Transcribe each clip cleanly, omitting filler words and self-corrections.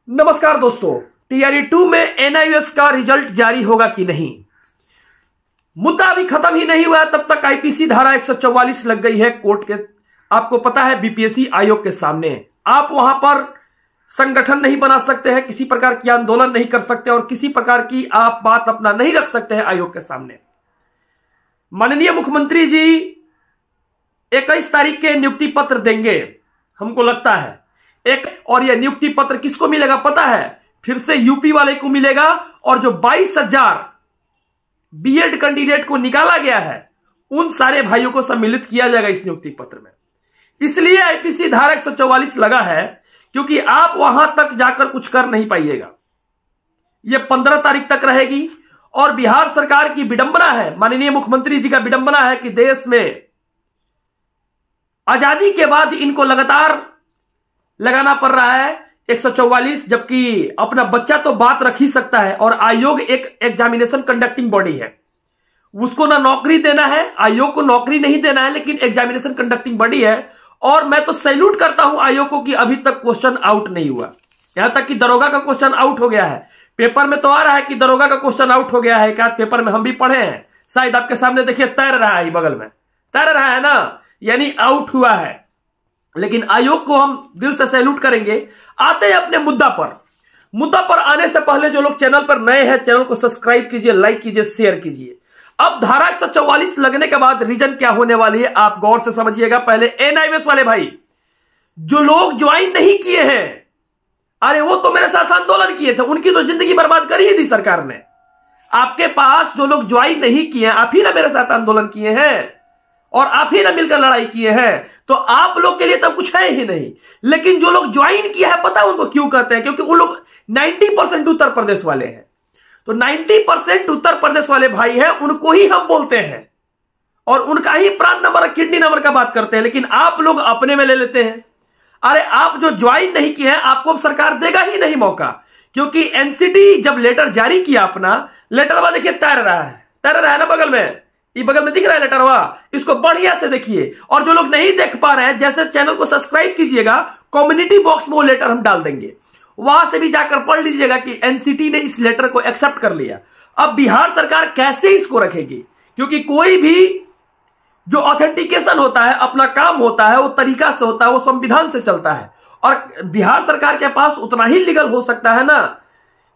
नमस्कार दोस्तों, टीआरई 2 में एनआईएएस का रिजल्ट जारी होगा कि नहीं, मुद्दा अभी खत्म ही नहीं हुआ। तब तक आईपीसी धारा 144 लग गई है कोर्ट के, आपको पता है, बीपीएससी आयोग के सामने। आप वहां पर संगठन नहीं बना सकते हैं, किसी प्रकार की आंदोलन नहीं कर सकते और किसी प्रकार की आप बात अपना नहीं रख सकते हैं आयोग के सामने। माननीय मुख्यमंत्री जी 21 तारीख के नियुक्ति पत्र देंगे, हमको लगता है और यह नियुक्ति पत्र किसको मिलेगा पता है? फिर से यूपी वाले को मिलेगा। और जो 22,000 बीएड कैंडिडेट को निकाला गया है उन सारे भाइयों को सम्मिलित किया जाएगा इस नियुक्ति पत्र में। इसलिए आईपीसी धारा 144 लगा है, क्योंकि आप वहां तक जाकर कुछ कर नहीं पाइएगा। यह 15 तारीख तक रहेगी। और बिहार सरकार की विडंबना है, माननीय मुख्यमंत्री जी का विडंबना है कि देश में आजादी के बाद इनको लगातार लगाना पड़ रहा है 144, जबकि अपना बच्चा तो बात रख ही सकता है। और आयोग एक एग्जामिनेशन कंडक्टिंग बॉडी है, उसको ना नौकरी देना है, आयोग को नौकरी नहीं देना है, लेकिन एग्जामिनेशन कंडक्टिंग बॉडी है। और मैं तो सैल्यूट करता हूं आयोग को कि अभी तक क्वेश्चन आउट नहीं हुआ। यहां तक कि दरोगा का क्वेश्चन आउट हो गया है, पेपर में तो आ रहा है कि दरोगा का क्वेश्चन आउट हो गया है। एक आध पेपर में हम भी पढ़े हैं, शायद आपके सामने देखिए तैर रहा है, बगल में तैर रहा है ना, यानी आउट हुआ है। लेकिन आयोग को हम दिल से सैल्यूट करेंगे। आते हैं अपने मुद्दा पर आने से पहले जो लोग चैनल पर नए हैं, चैनल को सब्सक्राइब कीजिए, लाइक कीजिए, शेयर कीजिए। अब धारा 144 लगने के बाद रीजन क्या होने वाली है आप गौर से समझिएगा। पहले एनआईएएस वाले भाई जो लोग ज्वाइन नहीं किए हैं, अरे वो तो मेरे साथ आंदोलन किए थे, उनकी तो जिंदगी बर्बाद कर ही दी सरकार ने। आपके पास जो लोग ज्वाइन नहीं किए, आप ही ना मेरे साथ आंदोलन किए हैं और आप ही ना मिलकर लड़ाई किए हैं, तो आप लोग के लिए तब कुछ है ही नहीं। लेकिन जो लोग ज्वाइन किया है, पता है उनको क्यों कहते हैं? क्योंकि वो लोग 90% उत्तर प्रदेश वाले हैं। तो 90% उत्तर प्रदेश वाले भाई हैं, उनको ही हम बोलते हैं और उनका ही प्राण नंबर, किडनी नंबर का बात करते हैं। लेकिन आप लोग अपने में ले लेते हैं। अरे आप जो ज्वाइन नहीं किए हैं, आपको सरकार देगा ही नहीं मौका, क्योंकि एनसीटी जब लेटर जारी किया, अपना लेटर देखिए तैर रहा है ना, बगल में, ये बगल में दिख रहा है लेटर, इसको बढ़िया से देखिए। और जो लोग नहीं देख पा रहे हैं, जैसे चैनल को सब्सक्राइब कीजिएगा, कम्युनिटी बॉक्स में वो लेटर हम डाल देंगे, वहां से भी जाकर पढ़ लीजिएगा कि एनसीटी ने इस लेटर को एक्सेप्ट कर लिया। अब बिहार सरकार कैसे इसको रखेगी? क्योंकि कोई भी जो ऑथेंटिकेशन होता है, अपना काम होता है, वो तरीका से होता है, वो संविधान से चलता है। और बिहार सरकार के पास उतना ही लीगल हो सकता है ना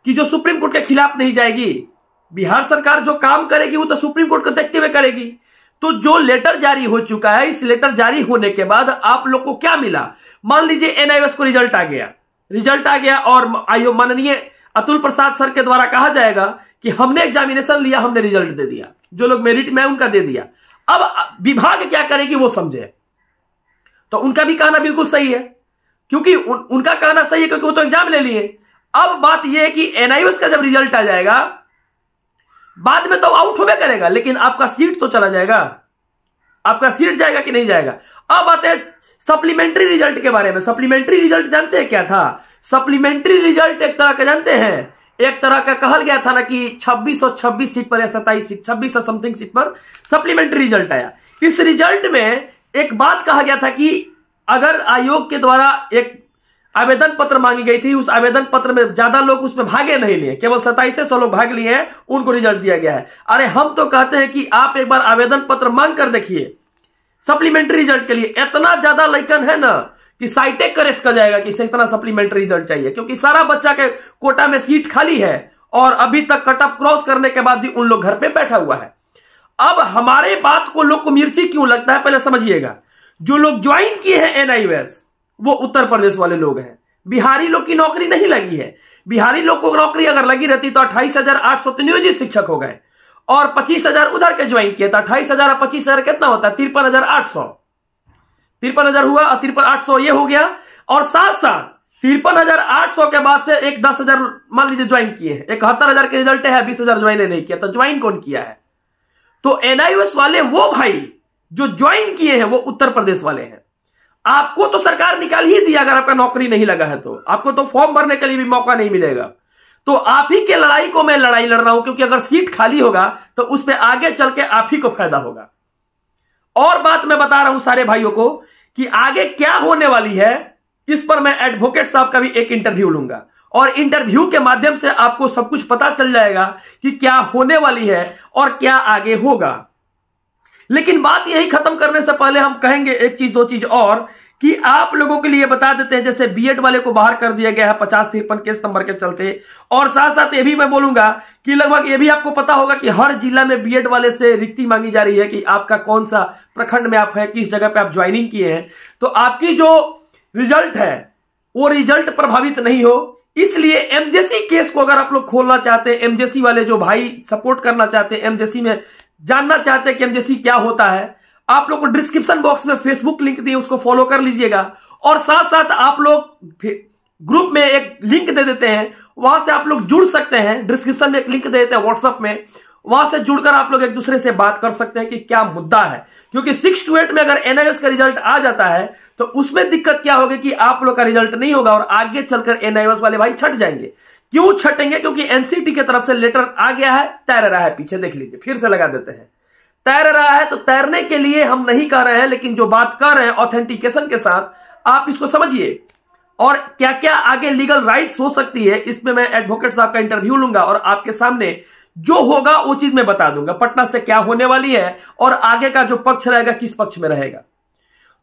कि जो सुप्रीम कोर्ट के खिलाफ नहीं जाएगी। बिहार सरकार जो काम करेगी वो तो सुप्रीम कोर्ट को देखते हुए करेगी। तो जो लेटर जारी हो चुका है, इस लेटर जारी होने के बाद आप लोग को क्या मिला? मान लीजिए एनआईएएस को रिजल्ट आ गया और आयोग माननीय अतुल प्रसाद सर के द्वारा कहा जाएगा कि हमने एग्जामिनेशन लिया, हमने रिजल्ट दे दिया, जो लोग मेरिट में उनका दे दिया। अब विभाग क्या करेगी वो समझे। तो उनका भी कहना बिल्कुल सही है, क्योंकि उनका कहना सही है, क्योंकि वो तो एग्जाम ले लिए। अब बात यह है कि एनआईएएस का जब रिजल्ट आ जाएगा, बाद में तो आउट होवे करेगा, लेकिन आपका सीट तो चला जाएगा। आपका सीट जाएगा कि नहीं जाएगा? अब आते हैं सप्लीमेंट्री रिजल्ट के बारे में। सप्लीमेंट्री रिजल्ट जानते हैं क्या था? सप्लीमेंट्री रिजल्ट एक तरह का जानते हैं, एक तरह का कहल गया था ना कि 2626 सीट पर या 27 सीट, 26 समथिंग सीट पर सप्लीमेंट्री रिजल्ट आया। इस रिजल्ट में एक बात कहा गया था कि अगर आयोग के द्वारा एक आवेदन पत्र मांगी गई थी, उस आवेदन पत्र में ज्यादा लोग उसमें भागे नहीं लिए, केवल 2700 लोग भाग लिए हैं, उनको रिजल्ट दिया गया है। अरे हम तो कहते हैं कि आप एक बार आवेदन पत्र मांग कर देखिए सप्लीमेंट्री रिजल्ट के लिए। इतना ज्यादा लइकन है ना कि साइटेक करेस कर जाएगा कि इतना सप्लीमेंट्री रिजल्ट चाहिए, क्योंकि सारा बच्चा के कोटा में सीट खाली है और अभी तक कट ऑफ क्रॉस करने के बाद भी उन लोग घर पे बैठा हुआ है। अब हमारे बात को लोग को मिर्ची क्यों लगता है, पहले समझिएगा। जो लोग ज्वाइन किए हैं एनआईएएस, वो उत्तर प्रदेश वाले लोग हैं। बिहारी लोग की नौकरी नहीं लगी है। बिहारी लोग को नौकरी अगर लगी रहती तो 28,800 नियोजित शिक्षक हो गए और 25,000 उधर के ज्वाइन किए। तो 28,000 और 25,000 कितना होता है? 53,800। 53,000 हुआ और 53,800 ये हो गया। और साथ साथ 53,800 के बाद से एक 10,000 मान लीजिए ज्वाइन किए हैं। 71,000 के रिजल्ट है, 20,000 ज्वाइन नहीं किया। तो ज्वाइन कौन किया है? तो एनआईएएस वाले वो भाई जो ज्वाइन किए हैं वो उत्तर प्रदेश वाले हैं। आपको तो सरकार निकाल ही दिया, अगर आपका नौकरी नहीं लगा है तो आपको तो फॉर्म भरने के लिए भी मौका नहीं मिलेगा। तो आप ही के लड़ाई को मैं लड़ाई लड़ रहा हूं, क्योंकि अगर सीट खाली होगा तो उस पर आगे चल के आप ही को फायदा होगा। और बात मैं बता रहा हूं सारे भाइयों को कि आगे क्या होने वाली है, इस पर मैं एडवोकेट साहब का भी एक इंटरव्यू लूंगा और इंटरव्यू के माध्यम से आपको सब कुछ पता चल जाएगा कि क्या होने वाली है और क्या आगे होगा। लेकिन बात यही खत्म करने से पहले हम कहेंगे एक चीज दो चीज और, कि आप लोगों के लिए बता देते हैं, जैसे बीएड वाले को बाहर कर दिया गया है 50-53 केस नंबर के चलते, और साथ साथ ये भी मैं बोलूंगा कि लगभग ये भी आपको पता होगा कि हर जिला में बीएड वाले से रिक्ति मांगी जा रही है कि आपका कौन सा प्रखंड में आप है, किस जगह पे आप ज्वाइनिंग किए हैं, तो आपकी जो रिजल्ट है वो रिजल्ट प्रभावित नहीं हो। इसलिए एमजेसी केस को अगर आप लोग खोलना चाहते हैं, एमजेसी वाले जो भाई सपोर्ट करना चाहते हैं, एमजेसी में जानना चाहते हैं कि एमजेसी क्या होता है, आप लोग को डिस्क्रिप्शन बॉक्स में फेसबुक लिंक दिए, उसको फॉलो कर लीजिएगा। और साथ साथ आप लोग ग्रुप में एक लिंक दे देते हैं, वहां से आप लोग जुड़ सकते हैं। डिस्क्रिप्शन में एक लिंक दे देते हैं व्हाट्सएप में, वहां से जुड़कर आप लोग एक दूसरे से बात कर सकते हैं कि क्या मुद्दा है। क्योंकि 6 to 8 में अगर एनआईओएस का रिजल्ट आ जाता है तो उसमें दिक्कत क्या होगी कि आप लोग का रिजल्ट नहीं होगा और आगे चलकर एनआईओएस वाले भाई छट जाएंगे। क्यों छटेंगे? क्योंकि एनसीटी की तरफ से लेटर आ गया है, तैर रहा है, पीछे देख लीजिए, फिर से लगा देते हैं, तैर रहा है। तो तैरने के लिए हम नहीं कह रहे हैं, लेकिन जो बात कर रहे हैं ऑथेंटिकेशन के साथ आप इसको समझिए। और क्या क्या आगे लीगल राइट्स हो सकती है, इसमें मैं एडवोकेट साहब का इंटरव्यू लूंगा और आपके सामने जो होगा वो चीज मैं बता दूंगा, पटना से क्या होने वाली है और आगे का जो पक्ष रहेगा किस पक्ष में रहेगा।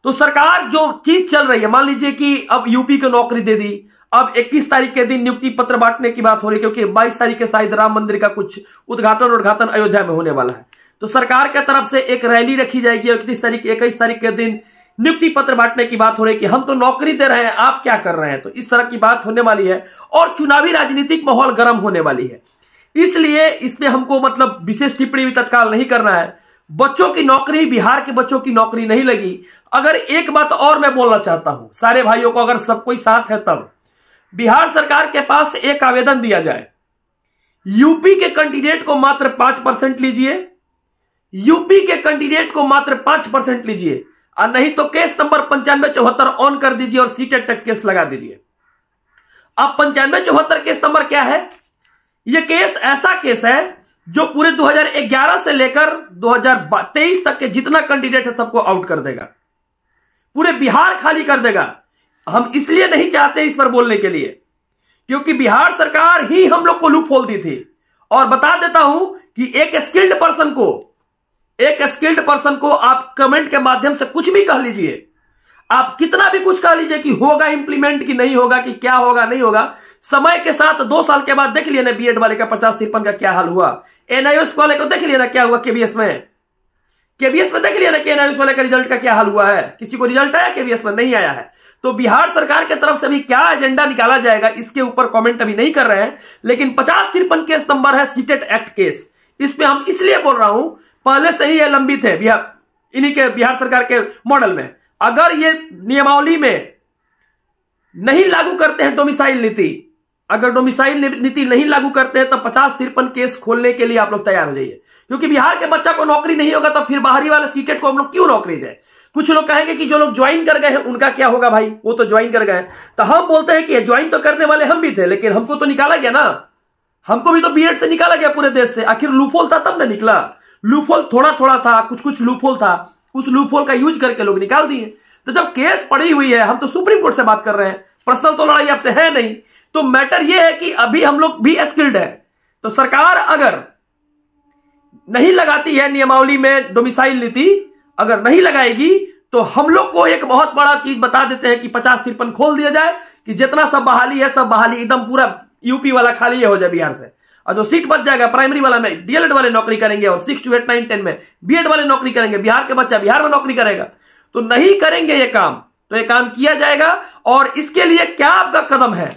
तो सरकार जो चीज चल रही है, मान लीजिए कि अब यूपी को नौकरी दे दी, अब 21 तारीख के दिन नियुक्ति पत्र बांटने की बात हो रही है, क्योंकि 22 तारीख के शायद राम मंदिर का कुछ उद्घाटन अयोध्या में होने वाला है। तो सरकार की तरफ से एक रैली रखी जाएगी 21 तारीख के दिन नियुक्ति पत्र बांटने की बात हो रही है कि हम तो नौकरी दे रहे हैं, आप क्या कर रहे हैं। तो इस तरह की बात होने वाली है और चुनावी राजनीतिक माहौल गर्म होने वाली है। इसलिए इसमें हमको मतलब विशेष टिप्पणी भी तत्काल नहीं करना है। बच्चों की नौकरी, बिहार के बच्चों की नौकरी नहीं लगी। अगर एक बात और मैं बोलना चाहता हूं सारे भाइयों को, अगर सब कोई साथ है तब बिहार सरकार के पास एक आवेदन दिया जाए, यूपी के कैंडिडेट को मात्र 5% लीजिए, यूपी के कैंडिडेट को मात्र 5% लीजिए, और नहीं तो केस नंबर 9574 ऑन कर दीजिए और सीटेट तक केस लगा दीजिए। अब 9574 केस नंबर क्या है? यह केस ऐसा केस है जो पूरे 2011 से लेकर 2023 तक के जितना कैंडिडेट है सबको आउट कर देगा, पूरे बिहार खाली कर देगा। हम इसलिए नहीं चाहते इस पर बोलने के लिए क्योंकि बिहार सरकार ही हम लोग को लूप होल दी थी। और बता देता हूं कि एक स्किल्ड पर्सन को आप कमेंट के माध्यम से कुछ भी कह लीजिए, आप कितना भी कुछ कह लीजिए कि होगा इंप्लीमेंट कि नहीं होगा, कि क्या होगा नहीं होगा, समय के साथ 2 साल के बाद देख लिया ना बीएड वाले का 50-53 का क्या हाल हुआ, एनआईओएस वाले को देख लिया ना क्या हुआ, केबीएस में देख लिया ना कि एनआईओएस वाले का रिजल्ट का क्या हाल हुआ है। किसी को रिजल्ट आया, केबीएस में नहीं आया है। तो बिहार सरकार की तरफ से भी क्या एजेंडा निकाला जाएगा इसके ऊपर कमेंट अभी नहीं कर रहे हैं। लेकिन 50-53 केस नंबर है सीटेट एक्ट केस, इसमें हम इसलिए बोल रहा हूं, पहले से ही ये लंबित है इन्हीं के बिहार सरकार के मॉडल में। अगर ये नियमावली में नहीं लागू करते हैं डोमिसाइल नीति, अगर डोमिसाइल नीति नहीं लागू करते हैं तो 50-53 केस खोलने के लिए आप लोग तैयार हो जाइए। क्योंकि बिहार के बच्चा को नौकरी नहीं होगा तो फिर बाहरी वाले सीटेट को हम लोग क्यों नौकरी दें। कुछ लोग कहेंगे कि जो लोग ज्वाइन कर गए हैं उनका क्या होगा, भाई वो तो ज्वाइन कर गए। तो हम बोलते हैं कि ज्वाइन तो करने वाले हम भी थे, लेकिन हमको तो निकाला गया ना, हमको भी तो बीएड से निकाला गया पूरे देश से। आखिर लूपहोल था तब ना निकला, लूपहोल थोड़ा थोड़ा था, कुछ लूपहोल था, उस लूपहोल का यूज करके लोग निकाल दिए। तो जब केस पड़ी हुई है, हम तो सुप्रीम कोर्ट से बात कर रहे हैं, पर्सनल तो लड़ाई आपसे है नहीं। तो मैटर यह है कि अभी हम लोग भी स्किल्ड है, तो सरकार अगर नहीं लगाती है नियमावली में डोमिसाइल नीति, अगर नहीं लगाएगी तो हम लोग को एक बहुत बड़ा चीज बता देते हैं कि 50-53 खोल दिया जाए, कि जितना सब बहाली है सब बहाली एकदम पूरा यूपी वाला खाली हो जाए बिहार से, और जो सीट बच जाएगा प्राइमरी वाला में डीएलएड वाले नौकरी करेंगे और 6 to 8, 9, 10 में बीएड वाले नौकरी करेंगे, बिहार के बच्चा बिहार में नौकरी करेगा। तो नहीं करेंगे ये काम, तो ये काम किया जाएगा। और इसके लिए क्या आपका कदम है,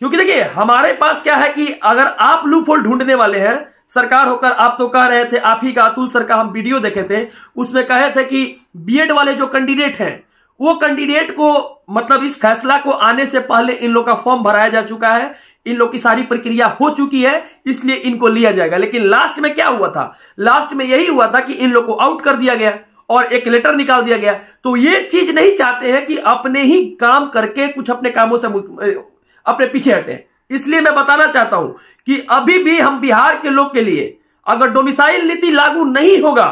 क्योंकि देखिए हमारे पास क्या है कि अगर आप लूपहोल ढूंढने वाले हैं सरकार होकर, आप तो कह रहे थे, आप ही का अतुल सर का हम वीडियो देखे थे, उसमें कहे थे कि बीएड वाले जो कैंडिडेट हैं वो कैंडिडेट को मतलब इस फैसला को आने से पहले इन लोग का फॉर्म भराया जा चुका है, इन लोग की सारी प्रक्रिया हो चुकी है, इसलिए इनको लिया जाएगा। लेकिन लास्ट में क्या हुआ था, लास्ट में यही हुआ था कि इन लोग को आउट कर दिया गया और एक लेटर निकाल दिया गया। तो ये चीज नहीं चाहते हैं कि अपने ही काम करके कुछ अपने कामों से अपने पीछे हटे। इसलिए मैं बताना चाहता हूं कि अभी भी हम बिहार के लोग के लिए अगर डोमिसाइल नीति लागू नहीं होगा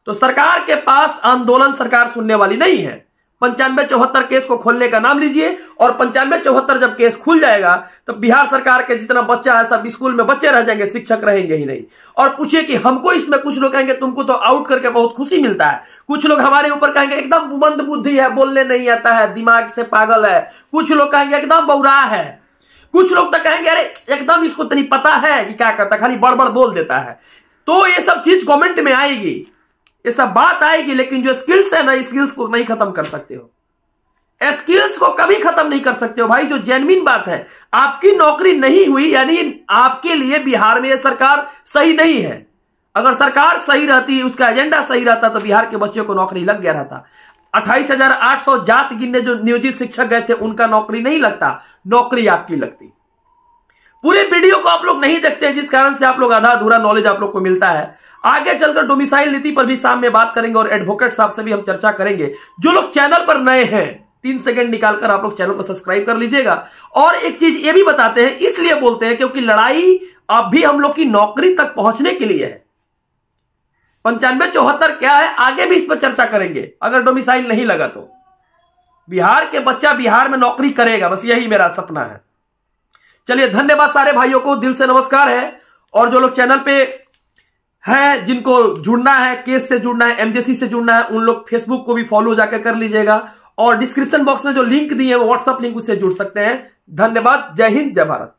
तो सरकार के पास आंदोलन सरकार सुनने वाली नहीं है। 95-74 केस को खोलने का नाम लीजिए, और 95-74 जब केस खुल जाएगा तब बिहार सरकार के जितना बच्चा है सब स्कूल में बच्चे रह जाएंगे, शिक्षक रहेंगे ही नहीं। और पूछिए कि हमको इसमें, कुछ लोग कहेंगे तुमको तो आउट करके बहुत खुशी मिलता है, कुछ लोग हमारे ऊपर कहेंगे एकदम मंद बुद्धि है, बोलने नहीं आता है, दिमाग से पागल है, कुछ लोग कहेंगे एकदम बौरा है, कुछ लोग तो कहेंगे अरे एकदम इसको तो नहीं पता है कि क्या करता, खाली बड़बड़ बोल देता है। तो ये सब चीज कमेंट में आएगी, ये सब बात आएगी, लेकिन जो स्किल्स है ना, स्किल्स को नहीं खत्म कर सकते हो, स्किल्स को कभी खत्म नहीं कर सकते हो भाई। जो जेन्युइन बात है, आपकी नौकरी नहीं हुई यानी आपके लिए बिहार में यह सरकार सही नहीं है। अगर सरकार सही रहती, उसका एजेंडा सही रहता तो बिहार के बच्चों को नौकरी लग गया रहता। 28,800 जात गिनने जो नियोजित शिक्षक गए थे उनका नौकरी नहीं लगता, नौकरी आपकी लगती। पूरे वीडियो को आप लोग नहीं देखते, जिस कारण से आप लोग आधा अधूरा नॉलेज आप लोग को मिलता है। आगे चलकर डोमिसाइल नीति पर भी शाम में बात करेंगे और एडवोकेट साहब से भी हम चर्चा करेंगे। जो लोग चैनल पर नए हैं 3 सेकंड निकालकर आप लोग चैनल को सब्सक्राइब कर लीजिएगा। और एक चीज ये भी बताते हैं, इसलिए बोलते हैं क्योंकि लड़ाई अब भी हम लोग की नौकरी तक पहुंचने के लिए है। 95-74 क्या है, आगे भी इस पर चर्चा करेंगे। अगर डोमिसाइल नहीं लगा तो बिहार के बच्चा बिहार में नौकरी करेगा, बस यही मेरा सपना है। चलिए, धन्यवाद सारे भाइयों को, दिल से नमस्कार है। और जो लोग चैनल पे है, जिनको जुड़ना है, केस से जुड़ना है, एमजेसी से जुड़ना है, उन लोग फेसबुक को भी फॉलो जाकर कर लीजिएगा। और डिस्क्रिप्शन बॉक्स में जो लिंक दिए है वो व्हाट्सएप लिंक, उससे जुड़ सकते हैं। धन्यवाद। जय हिंद, जय भारत।